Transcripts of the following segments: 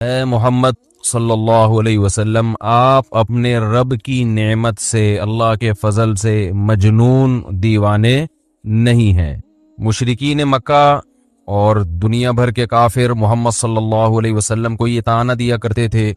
ए मोहम्मद सल्लल्लाहु अलैहि वसल्लम, आप अपने रब की नेमत से, अल्लाह के फजल से मजनून दीवाने नहीं हैं। मुशरिकीन मक्का और दुनिया भर के काफिर मोहम्मद सल्लल्लाहु अलैहि वसल्लम को ये ताना दिया करते थे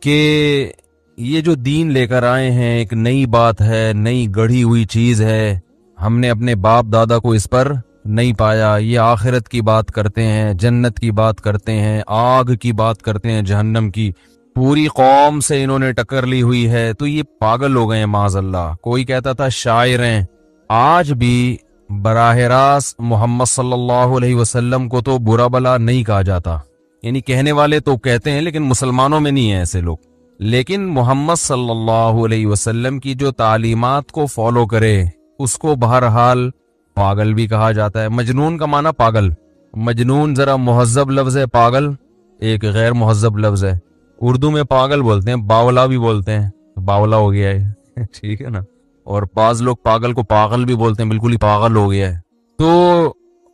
कि ये जो दीन लेकर आए हैं एक नई बात है, नई गढ़ी हुई चीज है, हमने अपने बाप दादा को इस पर नहीं पाया। ये आखिरत की बात करते हैं, जन्नत की बात करते हैं, आग की बात करते हैं, जहन्नम की। पूरी कौम से इन्होंने टक्कर ली हुई है, तो ये पागल हो गए हैं माज़अल्लाह। कोई कहता था शायर हैं। आज भी बराह रास्त मोहम्मद सल्लल्लाहु अलैहि वसल्लम को तो बुरा भला नहीं कहा जाता, यानी कहने वाले तो कहते हैं लेकिन मुसलमानों में नहीं है ऐसे लोग। लेकिन मोहम्मद सल्लल्लाहु अलैहि वसल्लम की जो तालीमात को फॉलो करे उसको बहरहाल पागल भी कहा जाता है। मजनून का माना पागल। मजनून जरा मुहज्जब लफ्ज है, पागल एक गैर मुहज्जब लफ्ज है। उर्दू में पागल बोलते हैं, बावला भी बोलते हैं, बावला हो गया है ठीक है ना। और बाज लोग पागल को पागल भी बोलते हैं, बिल्कुल ही पागल हो गया है। तो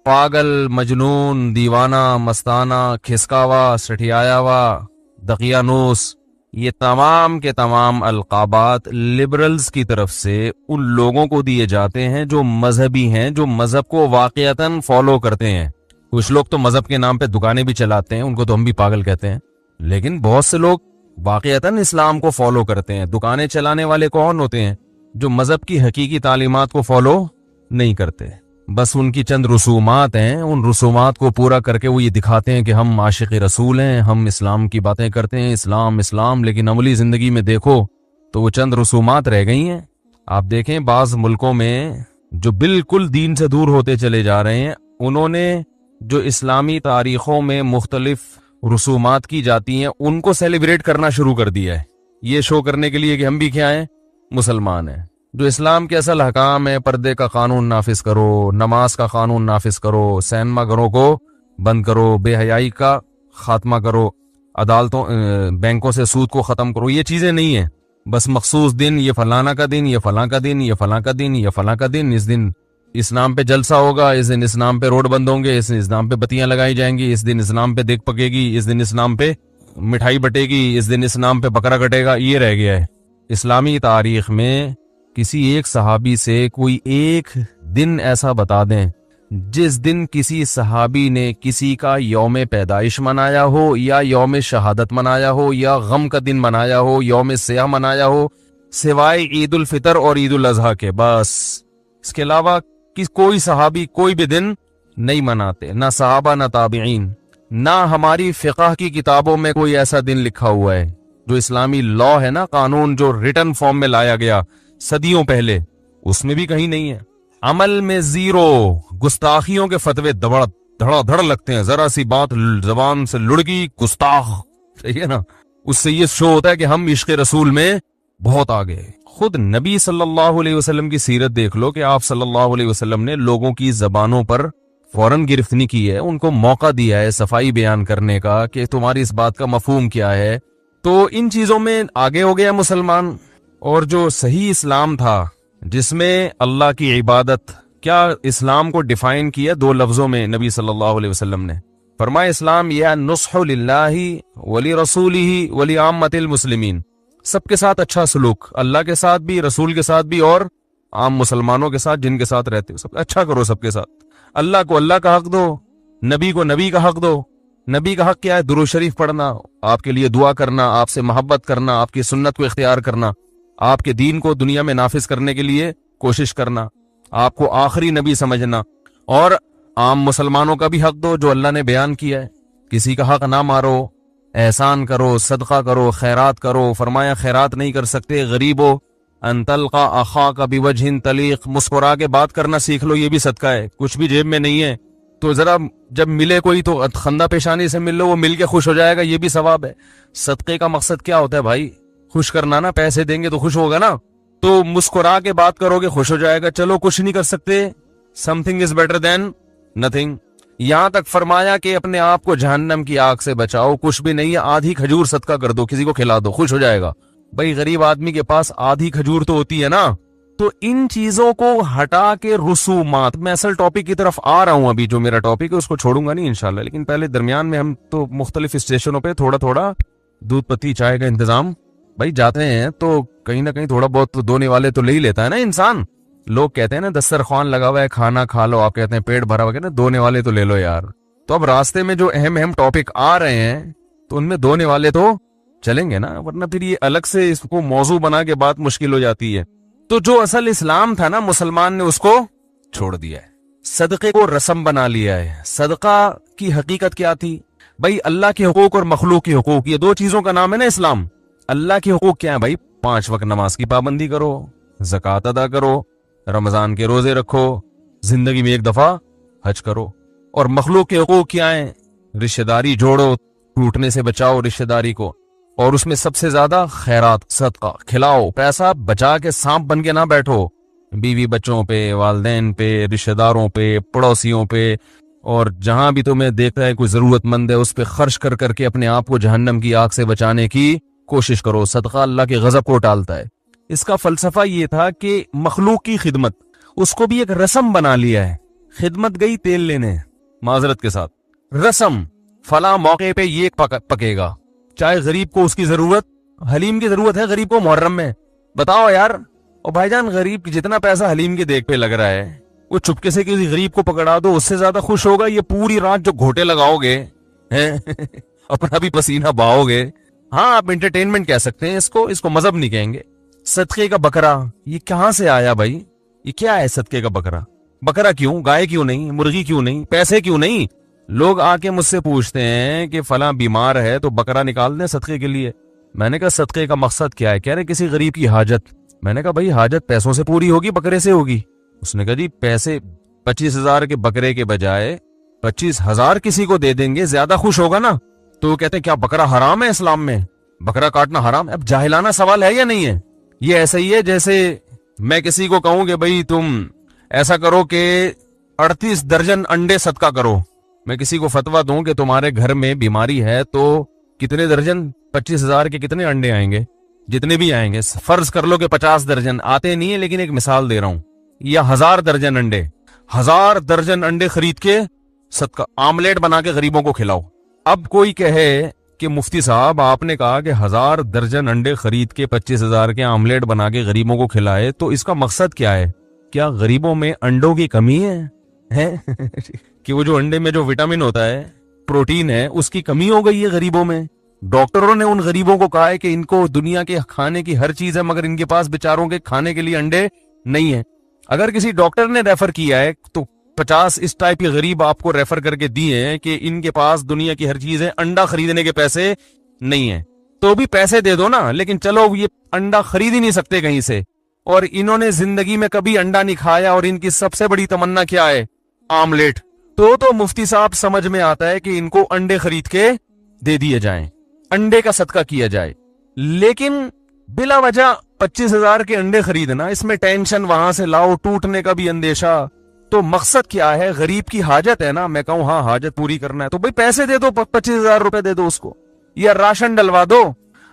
पागल, मजनून, दीवाना, मस्ताना, खिसकावा, सठियायावा, दकियानूस, ये तमाम के तमाम अलकाबात लिबरल्स की तरफ से उन लोगों को दिए जाते हैं जो मजहबी हैं, जो मजहब को वाकईतन फॉलो करते हैं। कुछ लोग तो मजहब के नाम पे दुकानें भी चलाते हैं, उनको तो हम भी पागल कहते हैं। लेकिन बहुत से लोग वाकईतन इस्लाम को फॉलो करते हैं। दुकानें चलाने वाले कौन होते हैं? जो मजहब की हकीकी तालीमात को फॉलो नहीं करते, बस उनकी चंद रसूमात हैं, उन रसूमात को पूरा करके वो ये दिखाते हैं कि हम आशिक रसूल हैं, हम इस्लाम की बातें करते हैं, इस्लाम इस्लाम। लेकिन अमली जिंदगी में देखो तो वो चंद रसूमात रह गई हैं। आप देखें बाज मुल्कों में जो बिल्कुल दीन से दूर होते चले जा रहे हैं, उन्होंने जो इस्लामी तारीखों में मुख्तलिफ रसूमात की जाती हैं उनको सेलिब्रेट करना शुरू कर दिया है, ये शो करने के लिए कि हम भी क्या हैं, मुसलमान हैं। जो इस्लाम के असल हकाम है, पर्दे का कानून नाफिज करो, नमाज का कानून नाफिज करो, सिनेमा घरों को बंद करो, बेहयाई का खात्मा करो, अदालतों बैंकों से सूद को खत्म करो, ये चीजें नहीं है। बस मखसूस दिन, ये फलाना का दिन, ये फलां का दिन, ये फलां का दिन, ये फलां का दिन, इस दिन इस नाम पे जलसा होगा, इस दिन इस नाम पे रोड बंद होंगे, इस नाम पे बत्तियां लगाई जाएंगी, इस दिन इस नाम पे देख पकेगी, इस दिन इस नाम पे मिठाई बटेगी, इस दिन इस नाम पे बकरा कटेगा। ये रह गया है। इस्लामी तारीख में किसी एक सहाबी से कोई एक दिन ऐसा बता दें जिस दिन किसी सहाबी ने किसी का यौम पैदाइश मनाया हो, या यौम शहादत मनाया हो, या गम का दिन मनाया हो, यौम सियाह मनाया हो, सिवाय ईद उल फितर और ईद उल अजहा के। बस इसके अलावा कोई सहाबी कोई भी दिन नहीं मनाते, ना सहाबा ना ताबिईन, ना हमारी फिक़ह की किताबों में कोई ऐसा दिन लिखा हुआ है। जो इस्लामी लॉ है ना, कानून जो रिटन फॉर्म में लाया गया सदियों पहले, उसमें भी कहीं नहीं है। अमल में जीरो। गुस्ताखियों के फतवे धड़ाधड़ लगते हैं, जरा सी बात जबान से लुढ़की गुस्ताख, सही है ना। उससे ये शो होता है कि हम इश्क रसूल में बहुत आगे। खुद नबी सल्लल्लाहु अलैहि वसल्लम की सीरत देख लो कि आप सल्लल्लाहु अलैहि वसल्लम ने लोगों की जबानों पर फौरन गिरफ्त नहीं की है, उनको मौका दिया है सफाई बयान करने का कि तुम्हारी इस बात का मफहूम क्या है। तो इन चीजों में आगे हो गया मुसलमान। और जो सही इस्लाम था जिसमें अल्लाह की इबादत, क्या इस्लाम को डिफाइन किया दो लफ्जों में नबी सल्लल्लाहु अलैहि वसल्लम ने फरमाया, इस्लाम या नुस्हु लिल्लाहि वली रसूलिही वली आम्मतिल मुस्लिमीन। सबके साथ अच्छा सलूक, अल्लाह के साथ भी, रसूल के साथ भी, और आम मुसलमानों के साथ जिनके साथ रहते हो, सब अच्छा करो सबके साथ। अल्लाह को अल्लाह का हक दो, नबी को नबी का हक दो। नबी का हक क्या है? दुरूद शरीफ पढ़ना, आपके लिए दुआ करना, आपसे मोहब्बत करना, आपकी सुन्नत को इख्तियार करना, आपके दीन को दुनिया में नाफिज करने के लिए कोशिश करना, आपको आखिरी नबी समझना। और आम मुसलमानों का भी हक दो जो अल्लाह ने बयान किया है। किसी का हक ना मारो, एहसान करो, सदका करो, खैरात करो। फरमाया खैरात नहीं कर सकते गरीबो अंतल का अखा का बिवजहिन तलीक, मुस्कुरा के बात करना सीख लो, ये भी सदका है। कुछ भी जेब में नहीं है तो जरा जब मिले कोई तो खंदा पेशानी से मिल लो, वो मिल के खुश हो जाएगा, ये भी सवाब है। सदके का मकसद क्या होता है भाई? खुश करना ना। पैसे देंगे तो खुश होगा ना, तो मुस्कुरा के बात करोगे खुश हो जाएगा। चलो कुछ नहीं कर सकते, something is better than nothing. यहां तक फरमाया कि अपने आप को जहन्नम की आग से बचाओ। कुछ भी नहीं है, आधी खजूर सदका कर दो, किसी को खिला दो, खुश हो जाएगा। भाई गरीब आदमी के पास आधी खजूर तो होती है ना, तो इन चीजों को हटा के रसूमात, मैं असल टॉपिक की तरफ आ रहा हूं, अभी जो मेरा टॉपिक है उसको छोड़ूंगा नहीं इंशाल्लाह, लेकिन पहले दरमियान में हम तो मुख्तलिफ स्टेशनों पे थोड़ा थोड़ा दूध पत्ती चाय का इंतजाम भाई जाते हैं, तो कहीं ना कहीं थोड़ा बहुत तो दोने वाले तो ले ही लेता है ना इंसान। लोग कहते हैं ना दस्तरखान लगा हुआ है खाना खा लो, आप कहते हैं पेट भरा हुआ है, दोने वाले तो ले लो यार। तो अब रास्ते में जो अहम अहम टॉपिक आ रहे हैं तो उनमें दोने वाले तो चलेंगे ना, वरना फिर ये अलग से इसको मौजू बना के बात मुश्किल हो जाती है। तो जो असल इस्लाम था ना, मुसलमान ने उसको छोड़ दिया है, सदक़े को रस्म बना लिया है। सदका की हकीकत क्या थी भाई? अल्लाह के हुकूक और मखलूक के हुकूक, ये दो चीजों का नाम है ना इस्लाम। अल्लाह के हुकूक क्या है भाई? 5 वक्त नमाज की पाबंदी करो, ज़कात अदा करो, रमजान के रोजे रखो, जिंदगी में एक दफा हज करो। और मखलूक के हुकूक क्या है? रिश्तेदारी जोड़ो, टूटने से बचाओ रिश्तेदारी को, और उसमें सबसे ज्यादा खैरात सदका खिलाओ, पैसा बचा के सांप बन के ना बैठो, बीवी बच्चों पे, वालदैन पे, रिश्तेदारों पे, पड़ोसियों पे, और जहां भी तुम्हें देखता है कोई जरूरतमंद है उस पर खर्च कर करके अपने आप को जहन्नम की आग से बचाने की कोशिश करो। सदका अल्लाह के गजब को टालता है। इसका फलसफा ये था कि मखलूक की खिदमत, उसको भी एक रस्म बना लिया है। खिदमत गई तेल लेने, माजरत के साथ रस्म, फला मौके पे ये पकेगा, चाहे गरीब को उसकी जरूरत, हलीम की जरूरत है गरीब को मुहर्रम में, बताओ यार। और भाईजान गरीब की जितना पैसा हलीम के देख पे लग रहा है, वो चुपके से किसी गरीब को पकड़ा दो, उससे ज्यादा खुश होगा ये पूरी रात जो घोटे लगाओगे हैं अपना भी पसीना बहाओगे। हाँ, आप एंटरटेनमेंट कह सकते हैं इसको मजहब नहीं कहेंगे। सदके का बकरा, ये कहां से आया भाई? ये क्या है सदके का बकरा? बकरा क्यों? गाय क्यों नहीं? मुर्गी क्यों नहीं? पैसे क्यों नहीं? लोग आके मुझसे पूछते हैं कि फला बीमार है तो बकरा निकाल दें सदके के लिए। मैंने कहा सदके का मकसद क्या है? कह रहे किसी गरीब की हाजत। मैंने कहा भाई हाजत पैसों से पूरी होगी बकरे से होगी? उसने कहा जी पैसे 25,000 के बकरे के बजाय 25,000 किसी को दे देंगे, ज्यादा खुश होगा ना। तो कहते हैं क्या बकरा हराम है इस्लाम में? बकरा काटना हराम है? अब जाहिलाना सवाल है या नहीं है? ये ऐसा ही है जैसे मैं किसी को कहूं कि भाई तुम ऐसा करो कि 38 दर्जन अंडे सदका करो। मैं किसी को फतवा दूं कि तुम्हारे घर में बीमारी है तो कितने दर्जन, 25,000 के कितने अंडे आएंगे? जितने भी आएंगे, फर्ज कर लो कि 50 दर्जन आते नहीं है, लेकिन एक मिसाल दे रहा हूं, या 1000 दर्जन अंडे, 1000 दर्जन अंडे खरीद के सदका आमलेट बना के गरीबों को खिलाओ। अब कोई कहे कि मुफ्ती साहब आपने कहा कि 1000 दर्जन अंडे खरीद के 25,000 के आमलेट बना के गरीबों को खिलाए, तो इसका मकसद क्या है? क्या गरीबों में अंडों की कमी है? कि वो जो अंडे में जो विटामिन होता है, प्रोटीन है, उसकी कमी हो गई है गरीबों में? डॉक्टरों ने उन गरीबों को कहा है कि इनको दुनिया के खाने की हर चीज है मगर इनके पास बेचारों के खाने के लिए अंडे नहीं है। अगर किसी डॉक्टर ने रेफर किया है तो 50 इस टाइप के गरीब आपको रेफर करके दिए हैं कि इनके पास दुनिया की हर चीज है, अंडा खरीदने के पैसे नहीं है, तो भी पैसे दे दो ना। लेकिन चलो ये अंडा खरीद ही नहीं सकते कहीं से, और इन्होंने जिंदगी में कभी अंडा नहीं खाया, और इनकी सबसे बड़ी तमन्ना क्या है? आमलेट। तो मुफ्ती साहब समझ में आता है कि इनको अंडे खरीद के दे दिए जाएं, अंडे का सदका किया जाए। लेकिन बिला वजह 25,000 के अंडे खरीदना, इसमें टेंशन, वहां से लाओ, टूटने का भी अंदेशा। तो मकसद क्या है? गरीब की हाजत है ना, मैं कहूं हाँ हाजत पूरी करना है तो भाई पैसे दे दो, 25,000 रुपए दे दो उसको, या राशन डलवा दो।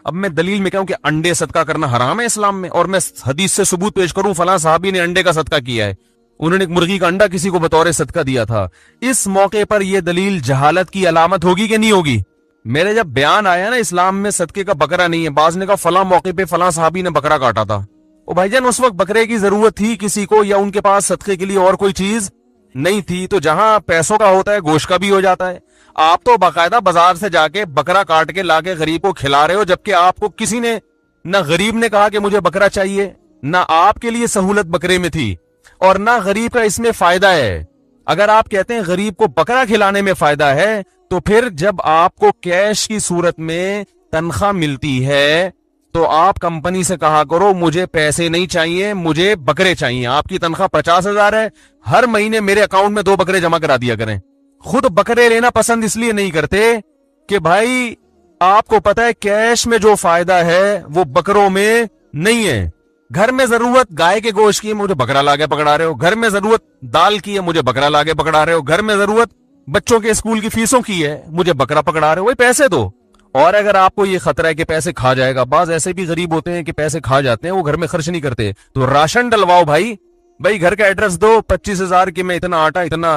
अब मैं दलील में कहूं कि अंडे सदका करना हराम है इस्लाम में, और मैं हदीस से सबूत पेश करूं फलां साहबी ने अंडे का सदका किया है, उन्होंने एक मुर्गी का अंडा किसी को बतौर सदका दिया था, इस मौके पर यह दलील जहालत की अलामत होगी कि नहीं होगी? मेरे जब बयान आया ना इस्लाम में सदके का बकरा नहीं है, बाज ने कहा फला मौके पे फला साहबी ने बकरा काटा था। ओ भाईजान उस वक्त बकरे की जरूरत थी किसी को, या उनके पास सदके के लिए और कोई चीज नहीं थी? तो जहां पैसों का होता है गोश्त का भी हो जाता है। आप तो बाकायदा बाजार से जाके बकरा काट के लाके गरीब को खिला रहे हो, जबकि आपको किसी ने, ना गरीब ने कहा कि मुझे बकरा चाहिए, ना आपके लिए सहूलत बकरे में थी, और ना गरीब का इसमें फायदा है। अगर आप कहते हैं गरीब को बकरा खिलाने में फायदा है, तो फिर जब आपको कैश की सूरत में तनख्वाह मिलती है तो आप कंपनी से कहा करो मुझे पैसे नहीं चाहिए, मुझे बकरे चाहिए। आपकी तनख्वाह 50,000 है, हर महीने मेरे अकाउंट में 2 बकरे जमा करा दिया करें। खुद बकरे लेना पसंद इसलिए नहीं करते कि भाई आपको पता है कैश में जो फायदा है वो बकरों में नहीं है। घर में जरूरत गाय के गोश्त की है, मुझे बकरा लाके पकड़ा रहे हो। घर में जरूरत दाल की है, मुझे बकरा लाके पकड़ा रहे हो। घर में जरूरत बच्चों के स्कूल की फीसों की है, मुझे बकरा पकड़ा रहे हो। वही पैसे दो, और अगर आपको ये खतरा है कि पैसे खा जाएगा, बाज ऐसे भी गरीब होते हैं कि पैसे खा जाते हैं, वो घर में खर्च नहीं करते, तो राशन डलवाओ भाई। भाई घर का एड्रेस दो, 25,000 की मैं इतना आटा, इतना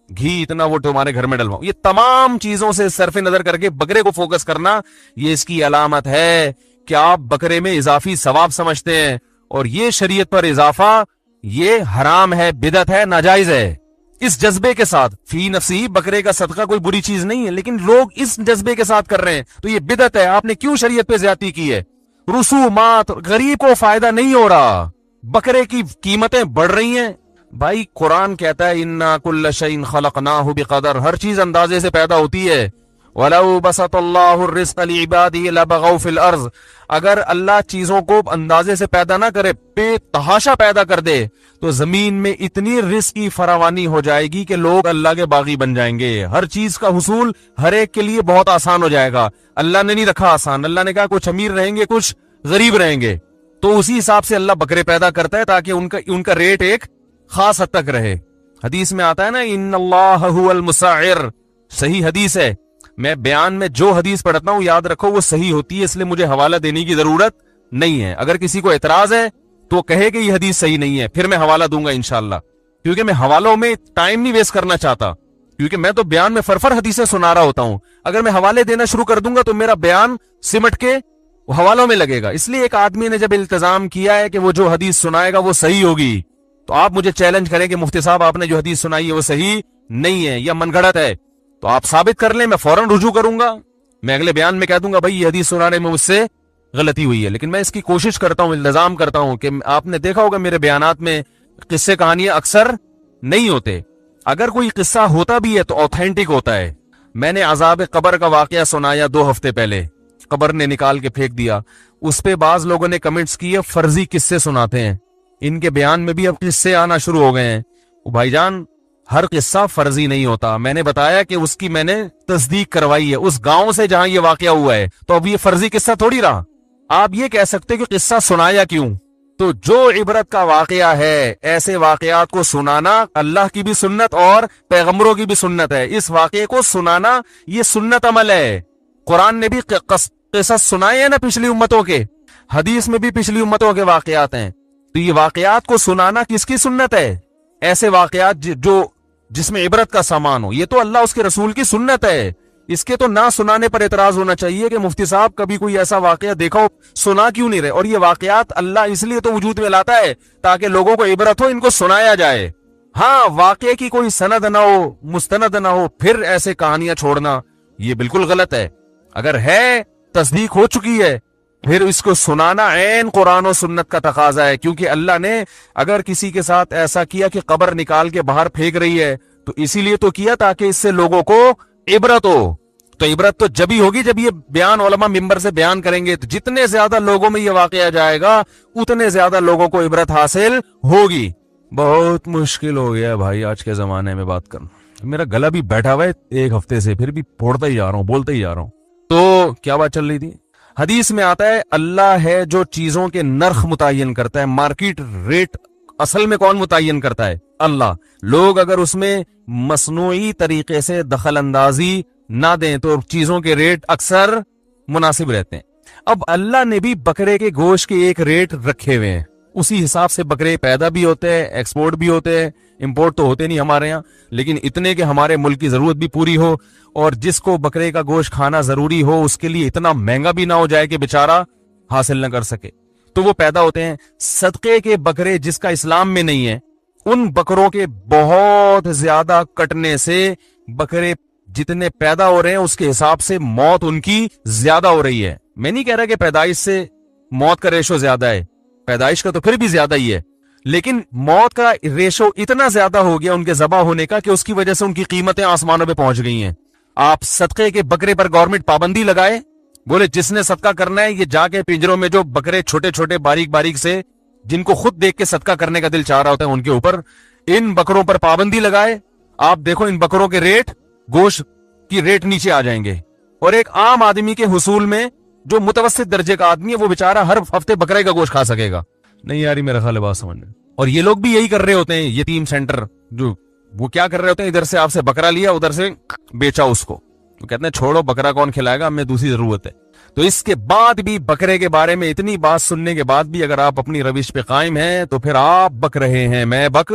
घी, इतना वो तुम्हारे घर में डलवाओ। ये तमाम चीजों से सरफे नजर करके बकरे को फोकस करना, ये इसकी अलामत है कि आप बकरे में इजाफी सवाब समझते हैं, और ये शरीयत पर इजाफा ये हराम है, बिदत है, नाजायज है। इस जज्बे के साथ फी नफसी बकरे का सदका कोई बुरी चीज नहीं है, लेकिन लोग इस जज्बे के साथ कर रहे हैं, तो ये बिदत है। आपने क्यों शरीयत पे ज्यादती की है? रुसूमात, गरीब को फायदा नहीं हो रहा, बकरे की कीमतें बढ़ रही हैं। भाई कुरान कहता है इन्ना कुल्ल शैइन खलकनाहु बिक़दर, हर चीज अंदाजे से पैदा होती है। वलौ बसतल्लाहु रिज़्क़ लिइबादिही लबगौ फिल अर्ज़, अगर अल्लाह चीजों को अंदाजे से पैदा ना करे, बेतहाशा पैदा कर दे, तो जमीन में इतनी रिस्क की फरावानी हो जाएगी कि लोग अल्लाह के बागी बन जाएंगे। हर चीज का हुसूल हर एक के लिए बहुत आसान हो जाएगा। अल्लाह ने नहीं रखा आसान, अल्लाह ने कहा कुछ अमीर रहेंगे, कुछ गरीब रहेंगे, तो उसी हिसाब से अल्लाह बकरे पैदा करता है ताकि उनका रेट एक खास हद तक रहे। हदीस में आता है ना, इन्नल्लाह हुवल मुसाइर, सही हदीस है। मैं बयान में जो हदीस पढ़ता हूं याद रखो वो सही होती है, इसलिए मुझे हवाला देने की जरूरत नहीं है। अगर किसी को एतराज है तो कहे कि ये हदीस सही नहीं है, फिर मैं हवाला दूंगा इंशाल्लाह, क्योंकि मैं हवालों में टाइम नहीं वेस्ट करना चाहता, क्योंकि मैं तो बयान में फरफर हदीसें सुना रहा होता हूं। अगर मैं हवाले देना शुरू कर दूंगा तो मेरा बयान सिमट के हवालों में लगेगा। इसलिए एक आदमी ने जब इल्तजाम किया है कि वो जो हदीस सुनाएगा वो सही होगी, तो आप मुझे चैलेंज करें कि मुफ्ती साहब आपने जो हदीस सुनाई है वो सही नहीं है या मनगढ़ंत है, तो आप साबित कर लें, मैं फौरन रुजू करूंगा। मैं अगले बयान में कह दूंगा भाई ये हदीस सुनाने में मुझसे गलती हुई है। लेकिन मैं इसकी कोशिश करता हूं, इल्जाम करता हूं कि आपने देखा होगा मेरे बयानात में किस्से कहानियां अक्सर नहीं होते। अगर कोई किस्सा होता भी है तो ऑथेंटिक होता है। मैंने अजाब कब्र का वाकया सुनाया 2 हफ्ते पहले, कब्र ने निकाल के फेंक दिया, उस पे बाज लोगों ने कमेंट्स किए फर्जी किस्से सुनाते हैं, इनके बयान में भी अब किस्से आना शुरू हो गए हैं। भाईजान हर किस्सा फर्जी नहीं होता। मैंने बताया कि उसकी मैंने तस्दीक करवाई है उस गांव से जहां ये वाकया हुआ है, तो अब ये फर्जी किस्सा थोड़ी रहा। आप ये कह सकते कि किस्सा सुनाया क्यों, तो जो इबरत का वाकया है, ऐसे वाकयात को सुनाना अल्लाह की भी सुन्नत और पैगंबरों की भी सुन्नत है। इस वाकये को सुनाना ये सुन्नत अमल है। कुरान ने भी किस्सा सुनाए हैं ना पिछली उम्मतों के, हदीस में भी पिछली उम्मतों के वाकयात हैं, तो ये वाकयात को सुनाना किसकी सुन्नत है? ऐसे वाकयात जो जिसमें इबरत का सामान हो, ये तो अल्लाह उसके रसूल की सुन्नत है। इसके तो ना सुनाने पर एतराज होना चाहिए कि मुफ्ती साहब कभी कोई ऐसा वाकया देखा हो, सुना क्यों नहीं रहे? और ये वाकयात अल्लाह इसलिए तो वजूद में लाता है ताकि लोगों को इबरत हो, इनको सुनाया जाए। हाँ, वाकये की कोई सनद ना हो, मुस्तनद ना हो, फिर ऐसे कहानियां छोड़ना ये बिल्कुल गलत है। अगर है, तस्दीक हो चुकी है, फिर इसको सुनाना ऐन कुरान और सुन्नत का तकाजा है। क्योंकि अल्लाह ने अगर किसी के साथ ऐसा किया कि कब्र निकाल के बाहर फेंक रही है, तो इसीलिए तो किया ताकि इससे लोगों को इबरत हो। तो इबरत तो जब ही होगी जब ये बयान उलमा मिंबर से बयान करेंगे, तो जितने ज्यादा लोगों में ये वाकया जाएगा उतने ज्यादा लोगों को इबरत हासिल होगी। बहुत मुश्किल हो गया भाई आज के जमाने में बात करना, मेरा गला भी बैठा हुआ है 1 हफ्ते से, फिर भी फोड़ता ही जा रहा हूं, बोलते ही जा रहा हूं। तो क्या बात चल रही थी? हदीस में आता है अल्लाह है जो चीजों के नर्ख मुतय्यन करता है। मार्केट रेट असल में कौन मुतय्यन करता है? अल्लाह। लोग अगर उसमें मसनूई तरीके से दखल अंदाजी ना दें तो चीजों के रेट अक्सर मुनासिब रहते हैं। अब अल्लाह ने भी बकरे के गोश्त के एक रेट रखे हुए हैं, उसी हिसाब से बकरे पैदा भी होते हैं, एक्सपोर्ट भी होते हैं। इंपोर्ट तो होते नहीं हमारे यहाँ, लेकिन इतने के हमारे मुल्क की जरूरत भी पूरी हो, और जिसको बकरे का गोश्त खाना जरूरी हो उसके लिए इतना महंगा भी ना हो जाए कि बेचारा हासिल न कर सके, तो वो पैदा होते हैं। सदके के बकरे जिसका इस्लाम में नहीं है, उन बकरों के बहुत ज्यादा कटने से बकरे जितने पैदा हो रहे हैं उसके हिसाब से मौत उनकी ज्यादा हो रही है। मैं नहीं कह रहा कि पैदाइश से मौत का रेशो ज्यादा है, पैदाइश का तो फिर भी ज्यादा ही है, लेकिन मौत का रेशो इतना ज्यादा हो गया उनके ज़बा होने का कि उसकी वजह से उनकी कीमतें आसमानों पे पहुंच गई हैं। आप सदके के बकरे पर गवर्नमेंट पाबंदी लगाए, बोले जिसने सदका करना है ये जाके पिंजरों में जो बकरे छोटे छोटे बारीक बारीक से जिनको खुद देख के सदका करने का दिल चाह रहा होता है उनके ऊपर इन बकरों पर पाबंदी लगाए। आप देखो इन बकरों के रेट, गोश्त की रेट नीचे आ जाएंगे, और एक आम आदमी के हुसूल में जो मुतवस्सित दर्जे का आदमी है वो बेचारा हर हफ्ते बकरे का गोश्त खा सकेगा। नहीं यार मेरा ख्याल है बात समझने। और ये लोग भी यही कर रहे होते हैं, यतीम सेंटर जो वो क्या कर रहे होते हैं, इधर से आपसे बकरा लिया उधर से बेचा उसको, तो कहते हैं छोड़ो, बकरा कौन खिलाएगा, हमें दूसरी जरूरत है। तो इसके बाद भी बकरे के बारे में इतनी बात सुनने के बाद भी अगर आप अपनी रविश पे कायम हैं तो फिर आप बक रहे हैं, मैं बक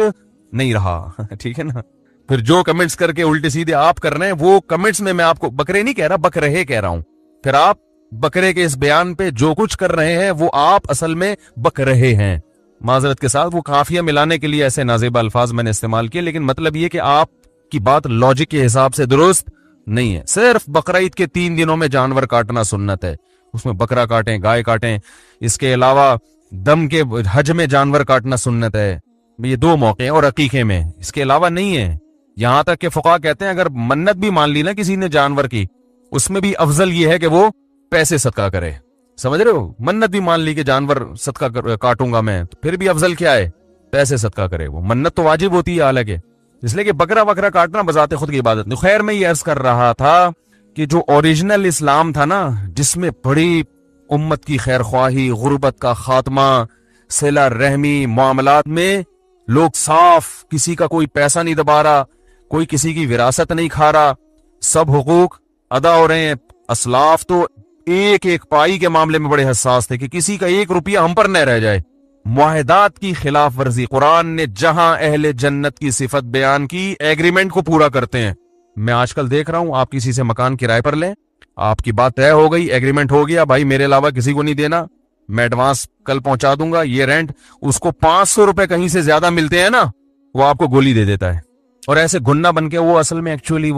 नहीं रहा। ठीक है ना। फिर जो कमेंट्स करके उल्टे सीधे आप कर रहे हैं, वो कमेंट्स में मैं आपको बकरे नहीं कह रहा, बक रहे कह रहा हूं। फिर आप बकरे के इस बयान पे जो कुछ कर रहे हैं वो आप असल में बक रहे हैं। माजरत के साथ वो काफिया मिलाने के लिए ऐसे नाजेबा अल्फाज मैंने इस्तेमाल किए, लेकिन मतलब ये कि आपकी बात लॉजिक के हिसाब से दुरुस्त नहीं है। सिर्फ बकरा ईद के 3 दिनों में जानवर काटना सुन्नत है, उसमें बकरा काटें, गाय काटें। इसके अलावा दम के हज में जानवर काटना सुन्नत है, ये 2 मौके और अकीके में, इसके अलावा नहीं है। यहां तक के फुक़हा कहते हैं अगर मन्नत भी मान ली ना किसी ने जानवर की, उसमें भी अफजल ये है कि वो पैसे सदका करे। समझ रहे हो, मन्नत भी मान ली कि जानवर सदका काटूंगा मैं, तो फिर भी अफजल क्या है, पैसे सदका करे। वो मन्नत तो वाजिब होती है हालांकि, इसलिए कि बकरा वकरा काटना बजाते खुद की इबादत नहीं। खैर मैं ये अर्ज कर रहा था कि जो ओरिजिनल इस्लाम था ना, जिसमें बड़ी उम्मत की खैर ख्वाही, गुर्बत का खात्मा, सिला रहमी, मामलात में लोग साफ, किसी का कोई पैसा नहीं दबा रहा, कोई किसी की विरासत नहीं खा रहा, सब हुकूक अदा हो रहे हैं। असलाफ तो एक एक पाई के मामले में बड़े हसास थे कि किसी का 1 रुपया हम पर न रह जाए। मुआहदात की खिलाफ वर्जी, कुरान ने जहां अहले जन्नत की सिफत बयान की, एग्रीमेंट को पूरा करते हैं। मैं आजकल देख रहा हूं, आप किसी से मकान किराए पर लें, आपकी बात तय हो गई, एग्रीमेंट हो गया, भाई मेरे अलावा किसी को नहीं देना, मैं एडवांस कल पहुंचा दूंगा, ये रेंट, उसको 500 रुपए कहीं से ज्यादा मिलते हैं ना, वो आपको गोली दे देता है। और ऐसे गुन्ना बन के वो असल में एक्चुअली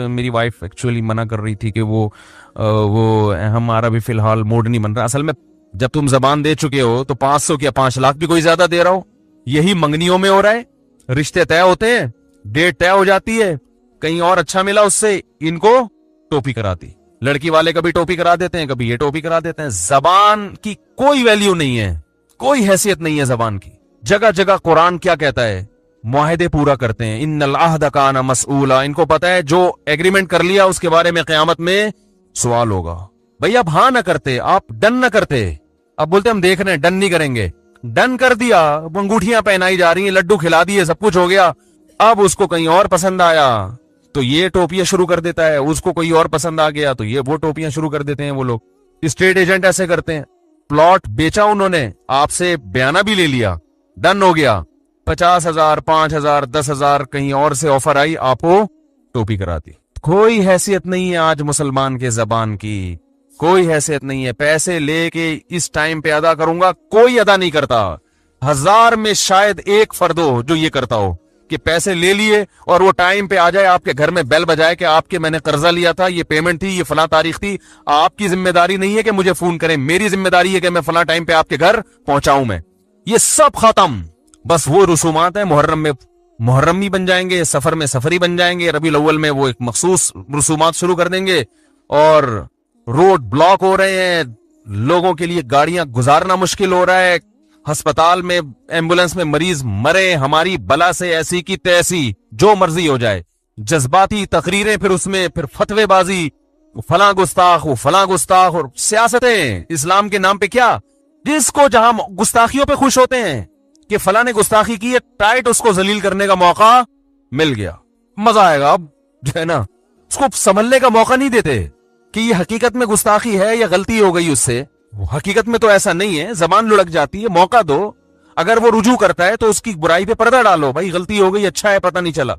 मेरी वाइफ एक्चुअली मना कर रही थी कि वो हमारा भी फिलहाल मूड नहीं बन रहा। असल में जब तुम जबान दे चुके हो तो 500 क्या 5 लाख भी कोई ज्यादा दे रहा हो, यही मंगनियों में हो रहा है। रिश्ते तय होते हैं, डेट तय हो जाती है, कहीं और अच्छा मिला उससे इनको टोपी कराती, लड़की वाले कभी टोपी करा देते हैं, कभी ये टोपी करा देते हैं। जबान की कोई वैल्यू नहीं है, कोई हैसियत नहीं है जबान की। जगह जगह कुरान क्या कहता है, मुआहदे पूरा करते हैं, इन्नल अहद काना मसऊला। इनको पता है जो एग्रीमेंट कर लिया उसके बारे में क़यामत में सवाल होगा। भाई आप हाँ ना करते, आप डन ना करते, अब बोलते हम देख रहे हैं, डन नहीं करेंगे। डन कर दिया, अंगूठियां पहनाई जा रही हैं, लड्डू खिला दिए, सब कुछ हो गया। अब उसको कहीं और पसंद आया तो ये टोपियां शुरू कर देता है, उसको कोई और पसंद आ गया तो ये वो टोपियां शुरू कर देते हैं। वो लोग स्टेट एजेंट ऐसे करते हैं। प्लॉट बेचा उन्होंने, आपसे बयाना भी ले लिया, डन हो गया, 50,000, 5,000, 10,000 कहीं और से ऑफर आई, आपको टोपी कराती। कोई हैसियत नहीं है आज मुसलमान के जबान की, कोई हैसियत नहीं है। पैसे लेके इस टाइम पे अदा करूंगा, कोई अदा नहीं करता। 1000 में शायद 1 फर्द हो जो ये करता हो कि पैसे ले लिए और वो टाइम पे आ जाए, आपके घर में बेल बजाए कि आपके मैंने कर्जा लिया था, ये पेमेंट थी, ये फला तारीख थी। आपकी जिम्मेदारी नहीं है कि मुझे फोन करें, मेरी जिम्मेदारी है कि मैं फला टाइम पे आपके घर पहुंचाऊं। मैं ये सब खत्म। बस वो रसूमात है, मुहर्रम में मुहर्रमी बन जाएंगे, सफर में सफरी बन जाएंगे, रबीउल अव्वल में वो एक मखसूस रसूमात शुरू कर देंगे। और रोड ब्लॉक हो रहे हैं, लोगों के लिए गाड़ियां गुजारना मुश्किल हो रहा है, अस्पताल में एम्बुलेंस में मरीज मरे, हमारी बला से ऐसी की तैसी, जो मर्जी हो जाए, जज्बाती तकरीरें, फिर उसमें फिर फतवेबाजी, फला गुस्ताख, वो फला गुस्ताख, और सियासतें इस्लाम के नाम पे क्या, जिसको जहां गुस्ताखियों पे खुश होते हैं कि फला ने गुस्ताखी की है, टाइट उसको जलील करने का मौका मिल गया, मजा आएगा। अब जो है ना, उसको संभलने का मौका नहीं देते कि ये हकीकत में गुस्ताखी है या गलती हो गई उससे। हकीकत में तो ऐसा नहीं है, जबान लुढ़क जाती है, मौका दो। अगर वो रुजू करता है तो उसकी बुराई पे पर्दा डालो, भाई गलती हो गई, अच्छा है, पता नहीं चला।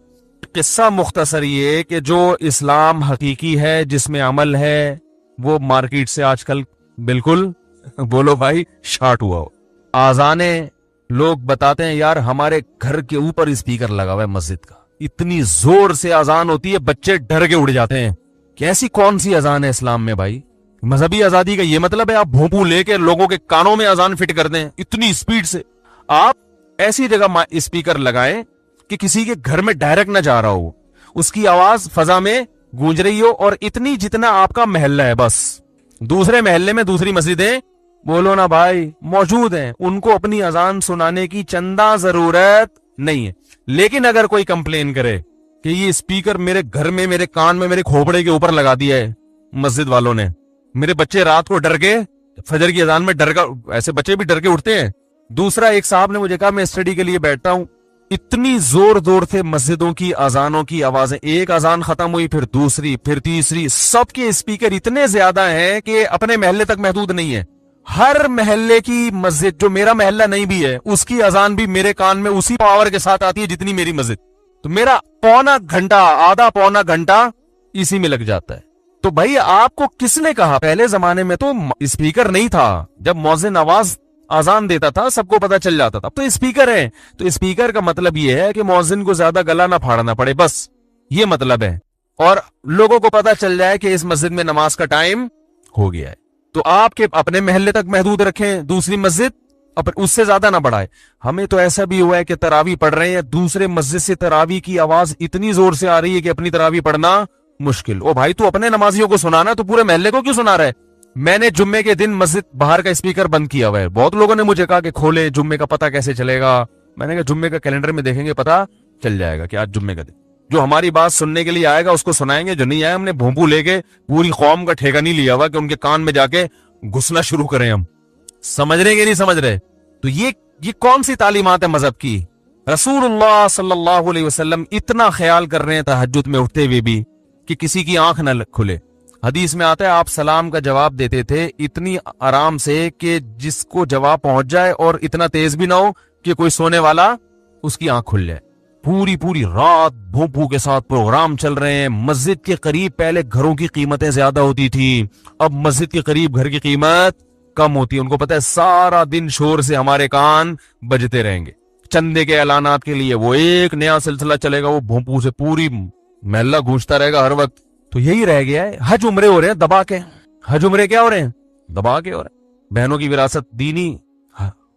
किस्सा मुख्तसर ये कि जो इस्लाम हकीकी है, जिसमें अमल है, वो मार्केट से आजकल बिल्कुल बोलो भाई शार्ट हुआ हो। आजाने लोग बताते हैं यार हमारे घर के ऊपर स्पीकर लगा हुआ है मस्जिद का, इतनी जोर से अजान होती है, बच्चे डर के उड़ जाते हैं। कैसी कौन सी अजान है इस्लाम में भाई? मजहबी आजादी का ये मतलब है आप भोंपू लेके लोगों के कानों में अजान फिट कर दें इतनी स्पीड से? आप ऐसी जगह स्पीकर लगाएं कि किसी के घर में डायरेक्ट ना जा रहा हो, उसकी आवाज फजा में गूंज रही हो, और इतनी जितना आपका महल्ला है, बस दूसरे महल्ले में दूसरी मस्जिदें बोलो ना भाई मौजूद हैं, उनको अपनी अजान सुनाने की चंदा जरूरत नहीं है। लेकिन अगर कोई कंप्लेन करे कि ये स्पीकर मेरे घर में, मेरे कान में, मेरे खोपड़े के ऊपर लगा दिया है मस्जिद वालों ने, मेरे बच्चे रात को डर के फजर की अजान में डर कर, ऐसे बच्चे भी डर के उठते हैं। दूसरा, एक साहब ने मुझे कहा मैं स्टडी के लिए बैठता हूं, इतनी जोर जोर से मस्जिदों की अजानों की आवाजें, एक अजान खत्म हुई फिर दूसरी फिर तीसरी, सबके स्पीकर इतने ज्यादा हैं कि अपने मोहल्ले तक महदूद नहीं है। हर मोहल्ले की मस्जिद, जो मेरा मोहल्ला नहीं भी है, उसकी अजान भी मेरे कान में उसी पावर के साथ आती है जितनी मेरी मस्जिद। तो मेरा पौना घंटा, आधा पौना घंटा इसी में लग जाता है। तो भाई आपको किसने कहा? पहले जमाने में तो स्पीकर नहीं था, जब मौजिन आवाज आजान देता था सबको पता चल जाता था। अब तो स्पीकर है, तो स्पीकर का मतलब यह है कि मौजिन को ज्यादा गला ना फाड़ना पड़े, बस ये मतलब है, और लोगों को पता चल जाए कि इस मस्जिद में नमाज का टाइम हो गया है। तो आपके अपने मोहल्ले तक महदूद रखें, दूसरी मस्जिद उससे ज्यादा ना बढ़ाए। हमें तो ऐसा भी हुआ है कि तरावी पढ़ रहे हैं, दूसरे मस्जिद से तरावी की आवाज इतनी जोर से आ रही है कि अपनी तरावी पढ़ना मुश्किल। ओ भाई, तू अपने नमाजियों को सुनाना, तो पूरे मोहल्ले को क्यों सुना रहा है? मैंने जुम्मे के दिन मस्जिद बाहर का स्पीकर बंद किया हुआ है। बहुत लोगों ने मुझे कहा कि खोले, जुम्मे का पता कैसे चलेगा? मैंने कहा जुम्मे का कैलेंडर में देखेंगे, पता चल जाएगा कि आज जुम्मे का दिन। जो हमारी बात सुनने के लिए आएगा उसको सुनाएंगे, जो नहीं आया हमने भोंपू लेके पूरी कौम का ठेका नहीं लिया हुआ कि उनके कान में जाके घुसना शुरू करें हम। समझ रहे कि नहीं समझ रहे? तो ये कौन सी तालीमात है मजहब की? रसूलुल्लाह सल्लल्लाहु अलैहि वसल्लम इतना ख्याल कर रहे हैं तहज्जुद में उठते हुए भी कि किसी की आंख न खुले। हदीस में आता है आप सलाम का जवाब देते थे इतनी आराम से कि जिसको जवाब पहुंच जाए, और इतना तेज भी ना हो कि कोई सोने वाला उसकी आंख खुल जाए। पूरी पूरी रात भूपू के साथ प्रोग्राम चल रहे हैं। मस्जिद के करीब पहले घरों की कीमतें ज्यादा होती थी, अब मस्जिद के करीब घर की कीमत कम होती है। उनको पता है सारा दिन शोर से हमारे कान बजते रहेंगे। चंदे के ऐलानात के लिए वो एक नया सिलसिला चलेगा, वो भोंपू से पूरी महल्ला गूंजता रहेगा हर वक्त। तो यही रह गया है। हज उम्रे हो रहे हैं दबा के। हज उम्रे क्या हो रहे हैं? दबा के हो रहे हैं। बहनों की विरासत दीनी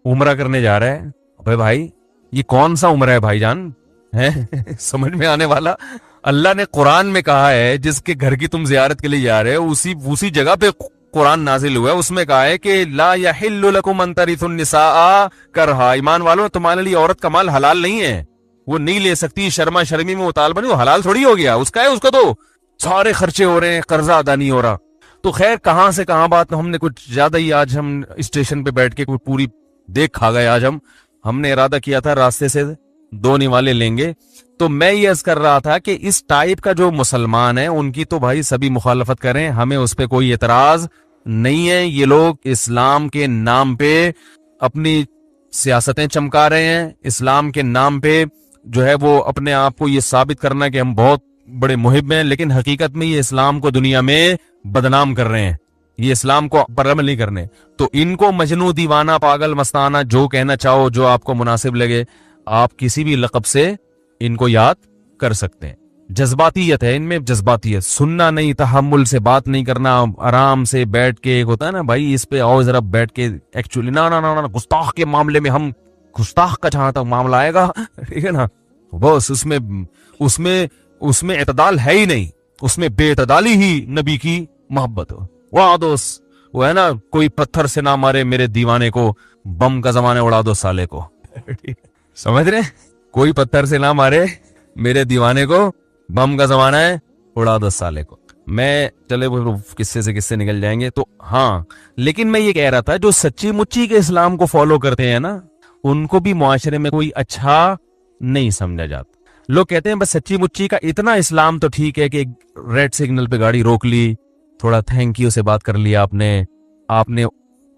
उम्रा करने जा रहा है। अबे भाई, ये कौन सा उम्रा है भाईजान? है समझ में आने वाला? अल्लाह ने कुरान में कहा है जिसके घर की तुम जियारत के लिए जा रहे हो, उसी जगह पे कुरान नाजिल हुआ है। उसमें कहा है कि ला यहिल्लु लकुम अन तरिथुन निसाअ करहा। ईमान वालों, तुम्हारे लिए औरत का माल हलाल नहीं है, वो नहीं ले सकती। शर्मा शर्मी में उताल बनी, वो हलाल थोड़ी हो गया, उसका है। उसका तो सारे खर्चे हो रहे हैं, कर्जा अदा नहीं हो रहा। तो खैर कहां से कहां बात, हमने कुछ ज्यादा ही आज हम स्टेशन पे बैठ के कोई पूरी देख खा गए। आज हमने इरादा किया था रास्ते से 2 निवाले लेंगे। तो मैं ये अर्ज कर रहा था कि इस टाइप का जो मुसलमान है उनकी तो भाई सभी मुखालफत करें, हमें उस पर कोई एतराज नहीं है। ये लोग इस्लाम के नाम पे अपनी सियासतें चमका रहे हैं, इस्लाम के नाम पे जो है वो अपने आप को ये साबित करना कि हम बहुत बड़े मुहिब हैं, लेकिन हकीकत में ये इस्लाम को दुनिया में बदनाम कर रहे हैं, ये इस्लाम को पर अमल नहीं करने। तो इनको मजनू, दीवाना, पागल, मस्ताना जो कहना चाहो, जो आपको मुनासिब लगे, आप किसी भी लक़ब से इनको याद कर सकते हैं। जज्बातियत है इनमें, जज्बातियत। सुनना नहीं, तहम्मुल से बात नहीं करना, आराम से बैठ के, एक होता है ना भाई इस पे आओ जरा बैठ के, एक्चुअली ना ना ना ना गुस्ताख के मामले में हम गुस्ताख का जहां तक मामला आएगा, ठीक है ना, बस उसमें एतदाल है ही नहीं, उसमें बेतदाली ही नबी की मोहब्बत हो। वाह दोस्त, वो है ना, कोई पत्थर से ना मारे मेरे दीवाने को, बम का जमाने उड़ा दो साले को। समझ रहे? कोई पत्थर से ना मारे मेरे दीवाने को, बम का जमाना है, उड़ा दो साले को। मैं चले वो किस्से से किस्से निकल जाएंगे। तो हाँ, लेकिन मैं ये कह रहा था जो सच्ची मुच्ची के इस्लाम को फॉलो करते हैं ना, उनको भी मुआशरे में कोई अच्छा नहीं समझा जाता। लोग कहते हैं बस सच्ची मुच्ची का इतना इस्लाम तो ठीक है कि रेड सिग्नल पे गाड़ी रोक ली, थोड़ा थैंक यू से बात कर लिया आपने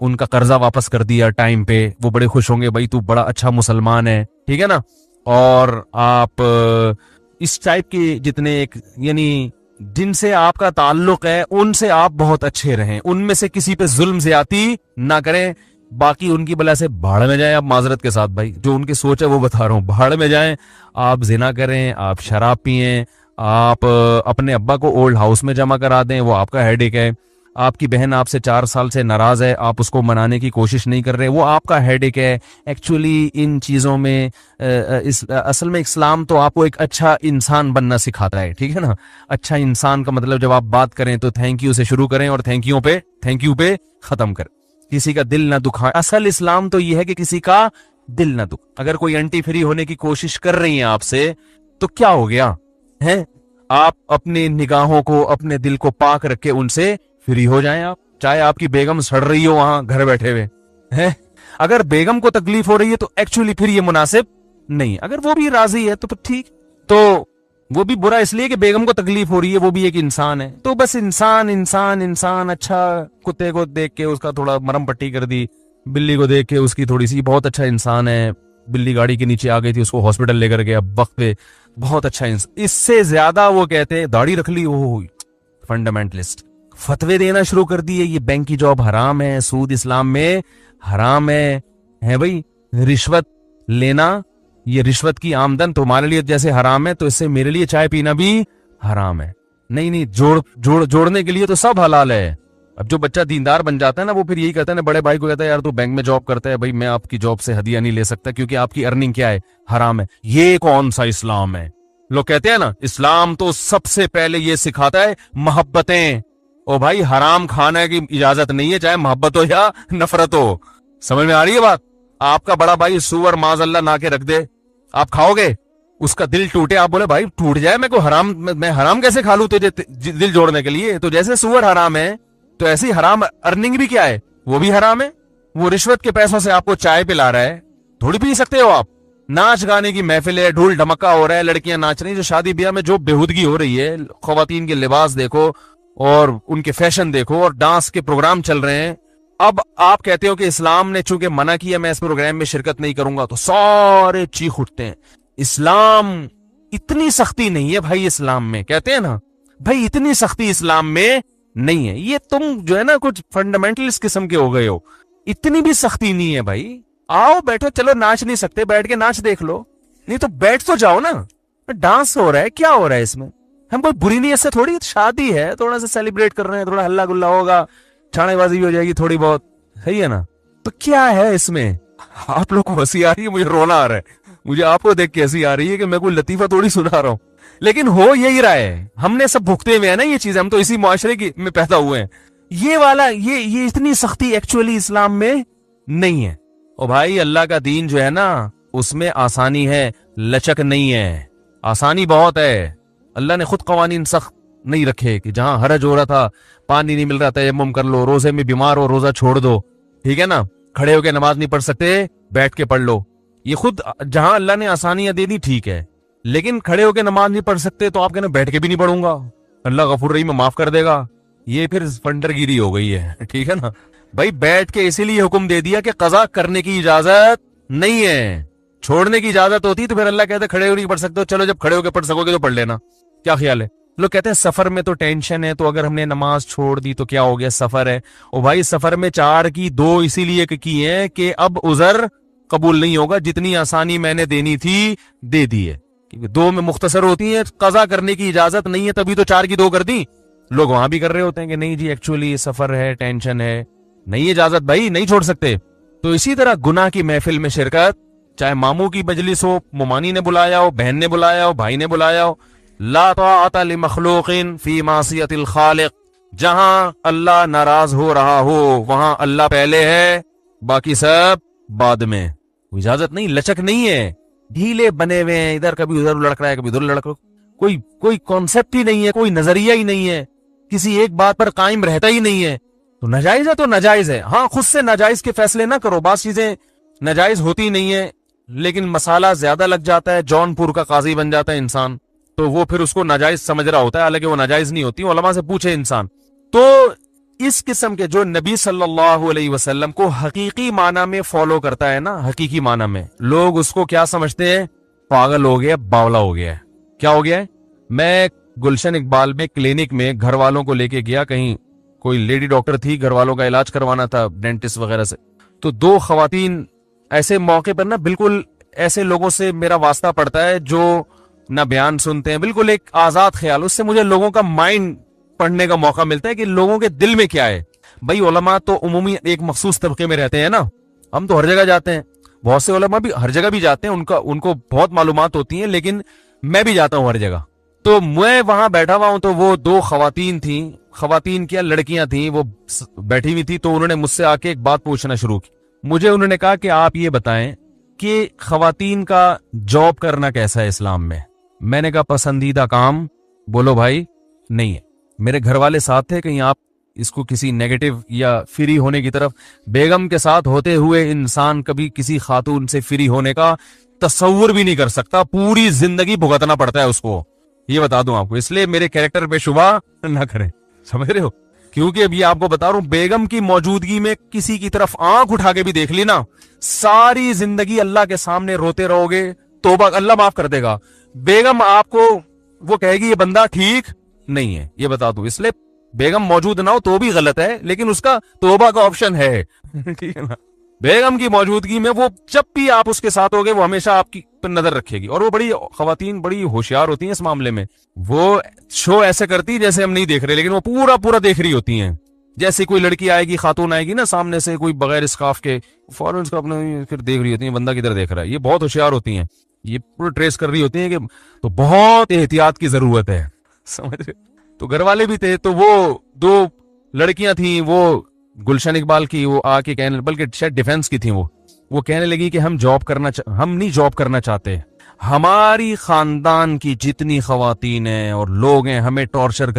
उनका कर्जा वापस कर दिया टाइम पे, वो बड़े खुश होंगे, भाई तू बड़ा अच्छा मुसलमान है, ठीक है ना। और आप इस टाइप के जितने एक यानी जिनसे आपका ताल्लुक है उनसे आप बहुत अच्छे रहें, उनमें से किसी पे जुल्म ज्यादती ना करें, बाकी उनकी बला से भाड़ में जाएं। आप माजरत के साथ भाई, जो उनकी सोच है वो बता रहा हूं, भाड़ में जाएं। आप जिना करें, आप शराब पिएं, आप अपने अब्बा को ओल्ड हाउस में जमा करा दें, वो आपका हेडेक है। आपकी बहन आपसे 4 साल से नाराज है, आप उसको मनाने की कोशिश नहीं कर रहे, वो आपका हेडेक है। एक्चुअली इन चीजों में असल में इस्लाम तो आपको एक अच्छा इंसान बनना सिखाता है, ठीक है ना। अच्छा इंसान का मतलब जब आप बात करें तो थैंक यू से शुरू करें और थैंक यू पे खत्म करें, किसी का दिल ना दुखाएं। असल इस्लाम तो यह है कि किसी का दिल ना दुख। अगर कोई एंटी फ्री होने की कोशिश कर रही है आपसे, तो क्या हो गया है? आप अपनी निगाहों को, अपने दिल को पाक रख के उनसे फ्री हो जाएं। आप चाहे आपकी बेगम सड़ रही हो वहां घर बैठे हुए हैं, अगर बेगम को तकलीफ हो रही है तो एक्चुअली फिर ये मुनासिब नहीं। अगर वो भी राजी है तो ठीक, तो वो भी बुरा इसलिए कि बेगम को तकलीफ हो रही है, वो भी एक इंसान है। तो बस इंसान इंसान इंसान। अच्छा, कुत्ते को देख के उसका थोड़ा मरहम पट्टी कर दी, बिल्ली को देख के उसकी थोड़ी सी, बहुत अच्छा इंसान है, बिल्ली गाड़ी के नीचे आ गई थी, उसको हॉस्पिटल लेकर गया वक्त पे, बहुत अच्छा इंसान। इससे ज्यादा वो कहते हैं दाढ़ी रख ली, वो फंडामेंटलिस्ट फतवे देना शुरू कर दिए, ये बैंक की जॉब हराम है, सूद इस्लाम में हराम है भाई, रिश्वत लेना, ये रिश्वत की आमदन तुम्हारे लिए जैसे हराम है, तो इससे मेरे लिए चाय पीना भी हराम है। नहीं, जोड़ने के लिए तो सब हलाल है। अब जो बच्चा दीनदार बन जाता है ना, वो फिर यही कहता है ना, बड़े भाई को कहता है यार तू बैंक में जॉब करता है, भाई मैं आपकी जॉब से हदिया नहीं ले सकता क्योंकि आपकी अर्निंग क्या है, हराम है। ये कौन सा इस्लाम है? लोग कहते हैं ना इस्लाम तो सबसे पहले ये सिखाता है मोहब्बतें। ओ भाई, हराम खाने की इजाजत नहीं है, चाहे मोहब्बत हो या नफरत हो। समझ में आ रही है बात? आपका बड़ा भाई सुअर माजल्ला ना के रख दे, आप खाओगे? उसका दिल टूटे, आप बोले भाई टूट जाए, मैं को हराम, मैं हराम कैसे खा लूं तुझे दिल जोड़ने के लिए? तो जैसे सुअर हराम है, तो ऐसी हराम अर्निंग भी क्या है, वो भी हराम है। वो रिश्वत के पैसों से आपको चाय पिला रहा है, थोड़ी पी सकते हो आप। नाच गाने की महफिल है, ढोल ढमक्का हो रहा है, लड़कियां नाच रही, जो शादी ब्याह में जो बेहूदगी हो रही है, खवातीन के लिबास देखो और उनके फैशन देखो, और डांस के प्रोग्राम चल रहे हैं। अब आप कहते हो कि इस्लाम ने चूंकि मना किया, मैं इस प्रोग्राम में शिरकत नहीं करूंगा, तो सारे चीख उठते हैं। इस्लाम इतनी सख्ती नहीं है भाई, इस्लाम में कहते हैं ना भाई, इतनी सख्ती इस्लाम में नहीं है। ये तुम जो है ना कुछ फंडामेंटलिस्ट किस्म के हो गए हो, इतनी भी सख्ती नहीं है भाई। आओ बैठो, चलो नाच नहीं सकते, बैठ के नाच देख लो, नहीं तो बैठ तो जाओ ना। डांस हो रहा है, क्या हो रहा है इसमें? हम कोई बुरी नीयत से थोड़ी, शादी है, थोड़ा सा सेलिब्रेट कर रहे हैं, थोड़ा हल्ला गुल्ला होगा, छानेबाजी भी हो जाएगी थोड़ी बहुत, सही है ना? तो क्या है इसमें? आप लोग को हंसी आ रही है, मुझे रोना आ रहा है, मुझे आपको देख के हंसी आ रही है कि मैं कोई लतीफा थोड़ी सुना रहा हूं, लेकिन हो यही रहा है। हमने सब भुगते हुए हैं ना ये चीज, हम तो इसी मुआशरे में पैदा हुए हैं। ये वाला ये इतनी सख्ती एक्चुअली इस्लाम में नहीं है। और भाई अल्लाह का दीन जो है ना, उसमें आसानी है, लचक नहीं है। आसानी बहुत है। अल्लाह ने खुद कवानीन सख्त नहीं रखे कि जहां हरज हो रहा था, पानी नहीं मिल रहा था, यम्मुम कर लो, रोजे में बीमार हो रोजा छोड़ दो, ठीक है ना, खड़े होकर नमाज नहीं पढ़ सकते, बैठ के पढ़ लो। ये खुद जहां अल्लाह ने आसानियां दे दी ठीक है, लेकिन खड़े होकर नमाज नहीं पढ़ सकते तो आप कहना बैठ के भी नहीं पढ़ूंगा, अल्लाह गफूर रहीम माफ कर देगा, ये फिर फंडरगिरी हो गई है, ठीक है ना भाई। बैठ के इसीलिए हुक्म दे दिया कि कज़ा करने की इजाजत नहीं है, छोड़ने की इजाजत होती तो फिर अल्लाह कहते खड़े हो नहीं पढ़ सकते हो, चलो जब खड़े होकर पढ़ सकोगे तो पढ़ लेना। क्या ख्याल है? लोग कहते हैं सफर में तो टेंशन है, तो अगर हमने नमाज छोड़ दी तो क्या हो गया, सफर है। और भाई सफर में 4 की 2 इसीलिए की है कि अब उजर कबूल नहीं होगा, जितनी आसानी मैंने देनी थी दे दी है, 2 में मुख्तसर होती है, कज़ा करने की इजाजत नहीं है, तभी तो 4 की 2 कर दी। लोग वहां भी कर रहे होते हैं कि नहीं जी एक्चुअली सफर है, टेंशन है, नहीं इजाजत भाई, नहीं छोड़ सकते। तो इसी तरह गुनाह की महफिल में शिरकत, चाहे मामू की मजलिस हो, मुमानी ने बुलाया हो, बहन ने बुलाया हो, भाई ने बुलाया हो, ला ताअता लिमखलूकिन फी मासियतिल खालिक, जहां अल्लाह नाराज हो रहा हो वहां अल्लाह पहले है, बाकी सब बाद में। इजाजत नहीं, लचक नहीं है, ढीले बने हुए हैं, इधर कभी उधर लड़क रहा है, कभी उधर लड़क रहा है, कोई कॉन्सेप्ट ही नहीं है, कोई नजरिया ही नहीं है, किसी एक बात पर कायम रहता ही नहीं है। तो नाजायज है तो नाजायज है, हाँ खुद से नाजायज के फैसले ना करो, बात चीजें नाजायज होती नहीं है, लेकिन मसाला ज्यादा लग जाता है, जौनपुर का काजी बन जाता है इंसान, तो वो फिर उसको नाजायज समझ रहा होता है, हालांकि वो नाजायज नहीं होती, उलमा से पूछे इंसान। तो इस किस्म के जो नबी सल्लल्लाहु अलैहि वसल्लम को हकीकी माना में फॉलो करता है ना, हकीकी माना में, लोग उसको क्या समझते हैं, पागल हो गया, बावला हो गया है। क्या हो गया है? मैं गुलशन इकबाल में क्लिनिक में घर वालों को लेके गया, कहीं कोई लेडी डॉक्टर थी, घर वालों का इलाज करवाना था डेंटिस्ट वगैरह से, तो 2 खवातीन ऐसे मौके पर ना, बिल्कुल ऐसे लोगों से मेरा वास्ता पड़ता है जो ना बयान सुनते हैं, बिल्कुल एक आजाद ख्याल, उससे मुझे लोगों का माइंड पढ़ने का मौका मिलता है कि लोगों के दिल में क्या है। भाई उलमा तो उमूमी एक मखसूस तबके में रहते हैं ना, हम तो हर जगह जाते हैं, बहुत से उलमा भी हर जगह भी जाते हैं, उनको बहुत मालूमात होती है, लेकिन मैं भी जाता हूं हर जगह। तो मैं वहां बैठा हुआ हूं, तो वो 2 खवातीन थी, खवातीन क्या लड़कियां थी, वो बैठी हुई थी, तो उन्होंने मुझसे आके एक बात पूछना शुरू की। मुझे उन्होंने कहा कि आप ये बताएं कि खवातीन का जॉब करना कैसा है इस्लाम में। मैंने कहा पसंदीदा काम बोलो भाई नहीं है, मेरे घर वाले साथ थे, कहीं आप इसको किसी नेगेटिव या फ्री होने की तरफ, बेगम के साथ होते हुए इंसान कभी किसी खातून से फ्री होने का तस्वुर भी नहीं कर सकता, पूरी जिंदगी भुगतना पड़ता है उसको, ये बता दूं आपको। इसलिए मेरे कैरेक्टर पे शुबा ना करें, समझ रहे हो? क्योंकि अभी आपको बता रहा हूं, बेगम की मौजूदगी में किसी की तरफ आंख उठा के भी देख ली ना, सारी जिंदगी अल्लाह के सामने रोते रहोगे, तौबा अल्लाह माफ कर देगा। बेगम आपको वो कहेगी ये बंदा ठीक नहीं है, ये बता दूं। इसलिए बेगम मौजूद ना हो तो भी गलत है, लेकिन उसका तौबा का ऑप्शन है ठीक है ना। बेगम की मौजूदगी में वो जब भी आप उसके साथ होगे वो हमेशा आपकी पर नजर रखेगी। और वो बड़ी खवातीन बड़ी होशियार होती हैं इस मामले में, वो शो ऐसे करती है जैसे हम नहीं देख रहे, लेकिन वो पूरा पूरा देख रही होती हैं। जैसे कोई लड़की आएगी, खातून आएगी ना सामने से, कोई बगैर स्कार्फ के, फौरन उसको अपने फिर देख रही होती है, बंदा किधर देख रहा है। ये बहुत होशियार होती हैं, ये पूरा ट्रेस कर रही होती है कि, तो बहुत एहतियात की जरूरत है, समझ रहे? तो घर वाले भी थे, तो वो दो लड़कियां थी, वो गुलशन इकबाल की, वो आके कहने, बल्कि शायद डिफेंस की थी, वो कहने लगी कि हम नहीं जॉब करना चाहते, हमारी खानदान की जितनी खवातीन हैं और लोग हैं हमें टॉर्चर कर